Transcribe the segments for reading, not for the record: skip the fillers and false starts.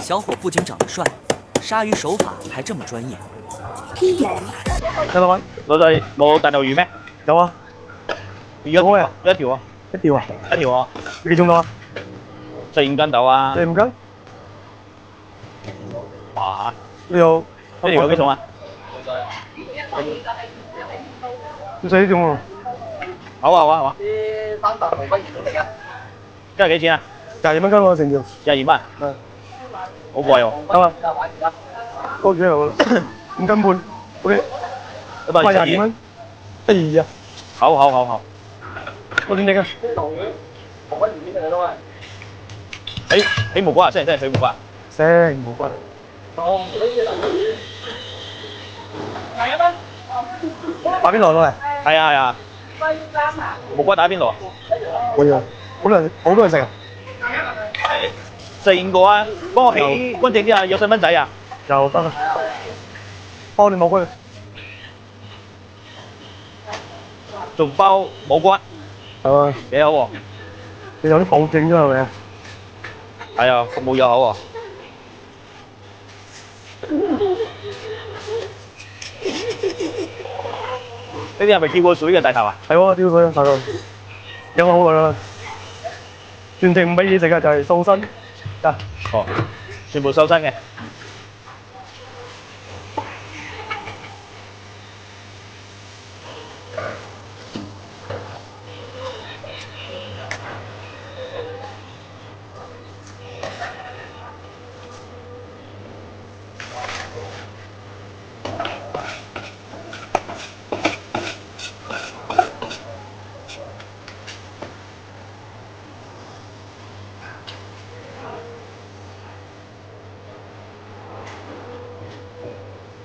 小伙不仅長得帥，鯊魚手法還這麼專業。得啦，老細冇大頭魚咩？有啊，一條啊，一條啊，一條啊，幾種啊？4、5斤到啊？4、5斤？哇！呢度一條有幾重啊？咁細呢種喎？好啊好啊好啊！今日幾錢啊？22蚊斤喎成條。22蚊？係。好貴喎。得啊。多幾條5斤半。OK。賣22蚊。哎呀！好。我點整啊？起毛骨啊！真係起毛骨啊！識毛骨。打邊爐攞嚟？係啊。毛骨打邊爐啊？可以啊，好多人食啊！4、5個啊，幫我起乾淨啲啊！有細蚊仔啊？有得啊，包你冇骨，仲包冇骨，係啊，幾好喎！你有啲保證啫係咪啊？係啊，服務又好喎。呢啲係咪跳過水嘅大頭啊？係喎，跳過水啊，大頭，養咗好耐啦。全程唔俾嘢食嘅就係瘦身，得。哦，全部瘦身嘅。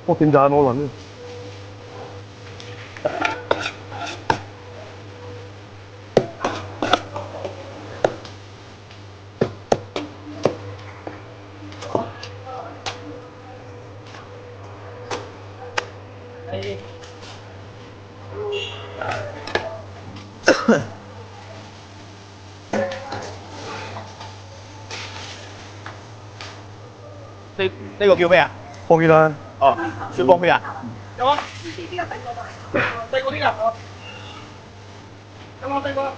我點解冇揾呢？呢個叫咩啊？放血啦。哦，血放血啊？有啊。呢個細個啲㗎。有冇細個？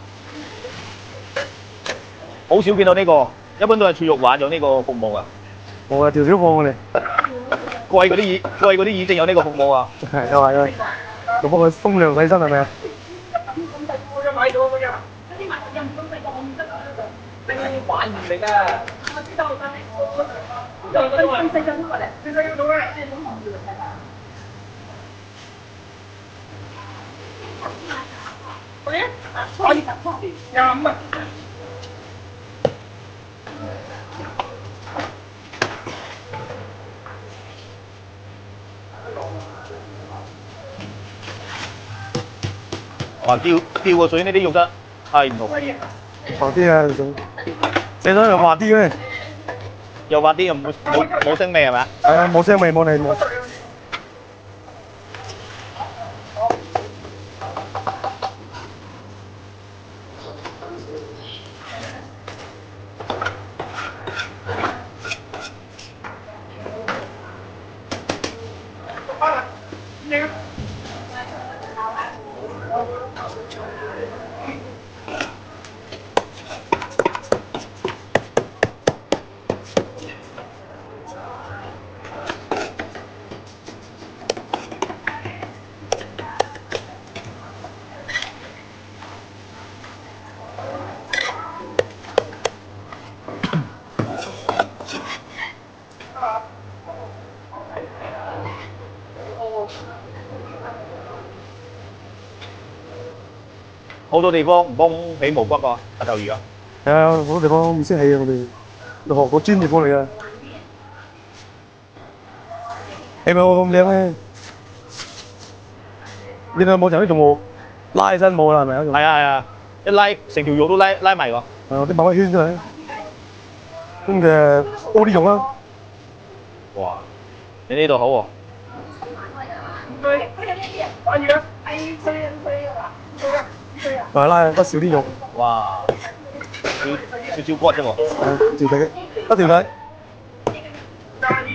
好少見到呢個，一般都係切肉丸有呢個服務啊。冇啊，條少放我哋。貴嗰啲已經有呢個服務啊。係又係，就幫佢風涼洗身係咪啊？咁細個有買到㗎？嗰啲買又唔咁細個，我唔得啊！呢啲玩唔嚟㗎。我知道，但係我細個都過嚟，細個都過嚟，即係咁行住嚟睇下。嗰啲可以25啊。哇！吊個水呢啲肉質係唔同。滑啲啊，你想又滑啲嘅？又滑啲又冇腥味係咪？係啊，冇腥味冇味冇。好多地方唔幫起毛骨㗎，大頭魚啊！係啊，好多地方唔識起啊，我哋學個專業過嚟㗎。起咪我咁靚咧？你有冇就啲仲冇拉起身冇啦，係咪啊？係啊，一拉成條肉都拉埋㗎。係我啲馬圈出嚟，咁嘅多啲肉啦。哇！你呢度好喎。係拉得少啲肉。哇！少骨啫喎。條底，一條底。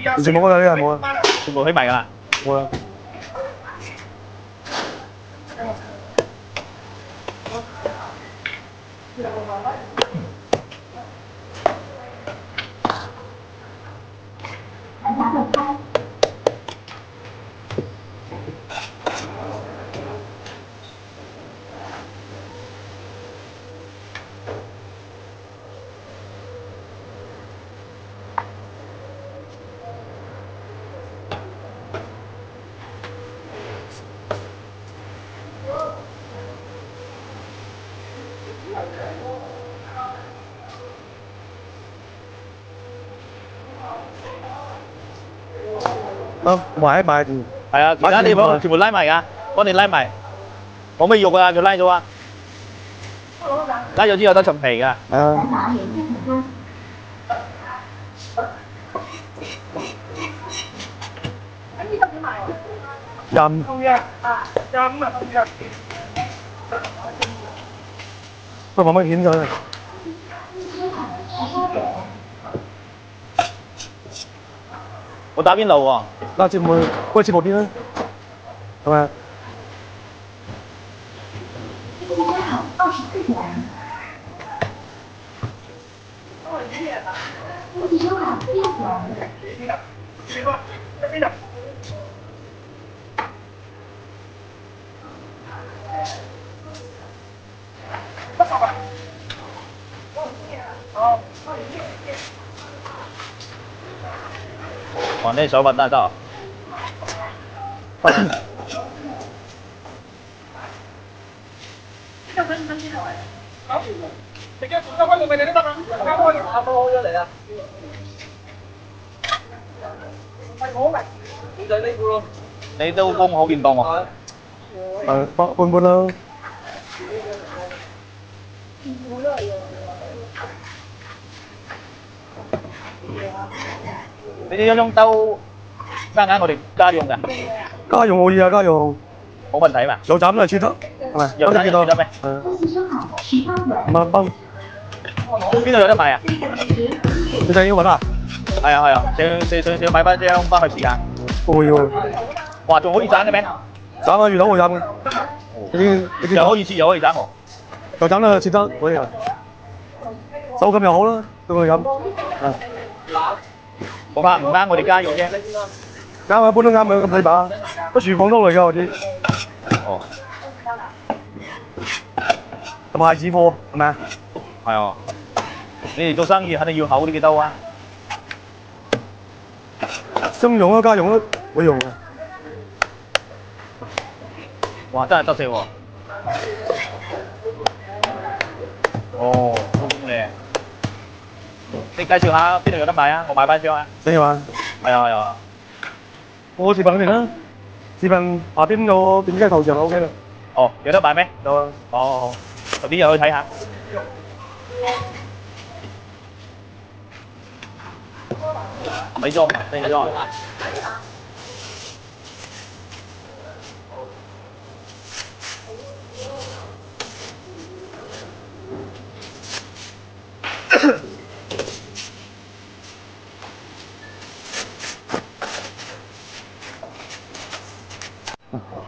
完全冇㗎，呢個冇啊，全部起埋㗎啦。冇啦。埋埋。係啊，其他地方全部拉埋㗎，幫你拉埋。冇咩肉啊，就拉咗啊。拉咗之後得層皮㗎。係啊。任。喂，慢慢顯咗。我打邊爐喎。拉節目，開節目邊啦，係咪？哇，那手法大到。你都工好見當喎。半半啦。你呢種兜啱我哋家用㗎？家用可以啊，家用。冇問題嘛？有斬都係切得，係咪？有斬有切得咩？5蚊。邊度有得賣啊？你就要揾啊？係啊係啊，想買翻張翻去試下。會喎。哇，仲可以斬嘅咩？斬啊，魚頭會斬嘅。又可以切又可以斬喎。又斬啦，切得可以啊。手感又好啦，對佢飲。唔啱我哋家用啫。啱啊，一般都啱嘅咁細把，都廚房刀嚟㗎我知。哦。同埋紙貨係咪啊？係啊。你哋做生意肯定要厚啲嘅刀啊。商用啊，家用都會用嘅。哇，真係得食喎。哦，好靚。你介紹下邊度有得買啊？我買翻張啊。你話？係啊係啊。我視頻嗰邊啦，視頻下邊個點擊頭像就 OK 啦。哦，有得買咩？有啊。哦，遲啲又去睇下。美妝，美妝。